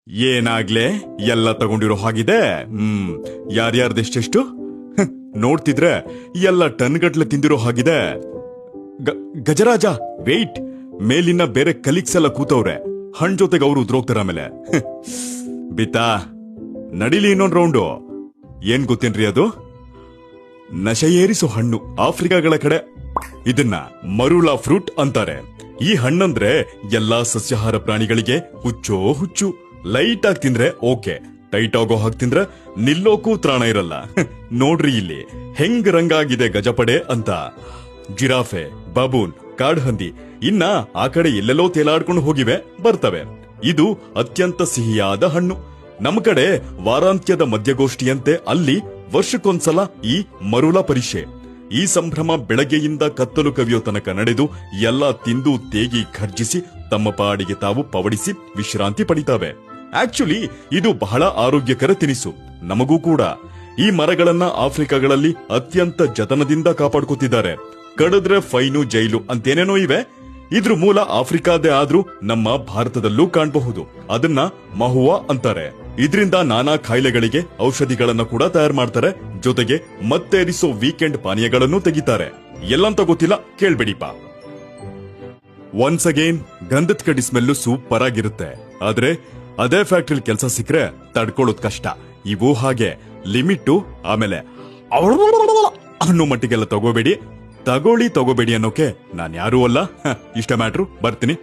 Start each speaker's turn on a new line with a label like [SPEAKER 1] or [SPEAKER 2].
[SPEAKER 1] ಏನಾಗ್ಲೇ ಎಲ್ಲ ತಗೊಂಡಿರೋ ಹಾಗಿದೆ. ಯಾರ್ಯಾರ್ದೆಷ್ಟೆಷ್ಟು ನೋಡ್ತಿದ್ರೆ ಎಲ್ಲ ಟನ್ ಗಟ್ಲೆ ತಿಂದಿರೋ ಹಾಗಿದೆ. ಗಜರಾಜ ವೇಟ್, ಮೇಲಿನ ಬೇರೆ ಕಲೀಗ್ಸ್ ಎಲ್ಲ ಕೂತವ್ರೆ. ಹಣ್ ಜೊತೆಗೆ ಅವರು ಉದ್ರೋಗ್ತಾರ. ಆಮೇಲೆ ಬಿತಾ ನಡಿಲಿ ಇನ್ನೊಂದ್ ರೌಂಡು. ಏನ್ ಗೊತ್ತೇನ್ರಿ ಅದು? ನಶೆ ಏರಿಸೋ ಹಣ್ಣು. ಆಫ್ರಿಕಾಗಳ ಕಡೆ ಇದನ್ನ ಮರುಳಾ ಫ್ರೂಟ್ ಅಂತಾರೆ. ಈ ಹಣ್ಣಂದ್ರೆ ಎಲ್ಲಾ ಸಸ್ಯಾಹಾರ ಪ್ರಾಣಿಗಳಿಗೆ ಹುಚ್ಚು. ಲೈಟ್ ಆಗಿ ತಿಂದ್ರೆ ಓಕೆ, ಟೈಟ್ ಆಗೋ ಹಾಗೆ ತಿಂದ್ರೆ ನಿಲ್ಲೋಕೂ ತ್ರಾಣ ಇರಲ್ಲ. ನೋಡ್ರಿ ಇಲ್ಲಿ ಹೆಂಗ್ ರಂಗಾಗಿದೆ ಗಜಪಡೆ ಅಂತ. ಜಿರಾಫೆ, ಬಬೂನ್, ಕಾಡ್ಹಂದಿ ಇನ್ನ ಆ ಕಡೆ ಎಲ್ಲೆಲ್ಲೋ ತೇಲಾಡ್ಕೊಂಡು ಹೋಗಿವೆ, ಬರ್ತವೆ. ಇದು ಅತ್ಯಂತ ಸಿಹಿಯಾದ ಹಣ್ಣು. ನಮ್ ಕಡೆ ವಾರಾಂತ್ಯದ ಮಧ್ಯಗೋಷ್ಠಿಯಂತೆ ಅಲ್ಲಿ ವರ್ಷಕ್ಕೊಂದ್ಸಲ ಈ ಮರುಳ ಪರೀಕ್ಷೆ. ಈ ಸಂಭ್ರಮ ಬೆಳಗ್ಗೆಯಿಂದ ಕತ್ತಲು ಕವಿಯೋ ತನಕ ನಡೆದು ಎಲ್ಲ ತಿಂದು ತೇಗಿ ಘರ್ಜಿಸಿ ತಮ್ಮ ಪಾಡಿಗೆ ತಾವು ಪವಡಿಸಿ ವಿಶ್ರಾಂತಿ ಪಡಿತಾವೆ. ಆಕ್ಚುಲಿ ಇದು ಬಹಳ ಆರೋಗ್ಯಕರ ತಿನಿಸು, ನಮಗೂ ಕೂಡ. ಈ ಮರಗಳನ್ನ ಆಫ್ರಿಕಾಗಳಲ್ಲಿ ಅತ್ಯಂತ ಜತನದಿಂದ ಕಾಪಾಡ್ಕೊತಿದ್ದಾರೆ. ಕಡಿದ್ರೆ ಫೈನು, ಜೈಲು ಅಂತೇನೇನೋ ಇವೆ. ಇದ್ರ ಮೂಲ ಆಫ್ರಿಕಾದೇ ಆದ್ರೂ ನಮ್ಮ ಭಾರತದಲ್ಲೂ ಕಾಣಬಹುದು. ಅದನ್ನ ಮಹುವಾ ಅಂತಾರೆ. ಇದರಿಂದ ನಾನಾ ಕಾಯಿಲೆಗಳಿಗೆ ಔಷಧಿಗಳನ್ನ ಕೂಡ ತಯಾರು ಮಾಡ್ತಾರೆ. ಜೊತೆಗೆ ಮತ್ತೇರಿಸೋ ವೀಕೆಂಡ್ ಪಾನೀಯಗಳನ್ನು ತೆಗಿತಾರೆ. ಎಲ್ಲಂತ ಗೊತ್ತಿಲ್ಲ, ಕೇಳ್ಬೇಡಿಪಾ. ಒನ್ಸ್ ಅಗೇನ್ ಗಂಧದ ಕಡ್ಡಿ ಸ್ಮೆಲ್ಲು ಸೂಪರ್ ಆಗಿರುತ್ತೆ. ಆದ್ರೆ ಅದೇ ಫ್ಯಾಕ್ಟ್ರಿಲ್ ಕೆಲಸ ಸಿಕ್ಕರೆ ತಡ್ಕೊಳ್ಳೋದ್ ಕಷ್ಟ. ಇವು ಹಾಗೆ ಲಿಮಿಟ್ಟು, ಆಮೇಲೆ ಅನ್ನೋ ಮಟ್ಟಿಗೆಲ್ಲ ತಗೋಬೇಡಿ ಅನ್ನೋಕೆ ನಾನ್ ಯಾರೂ ಅಲ್ಲ. ಇಷ್ಟ ಮ್ಯಾಟ್ರು, ಬರ್ತೀನಿ.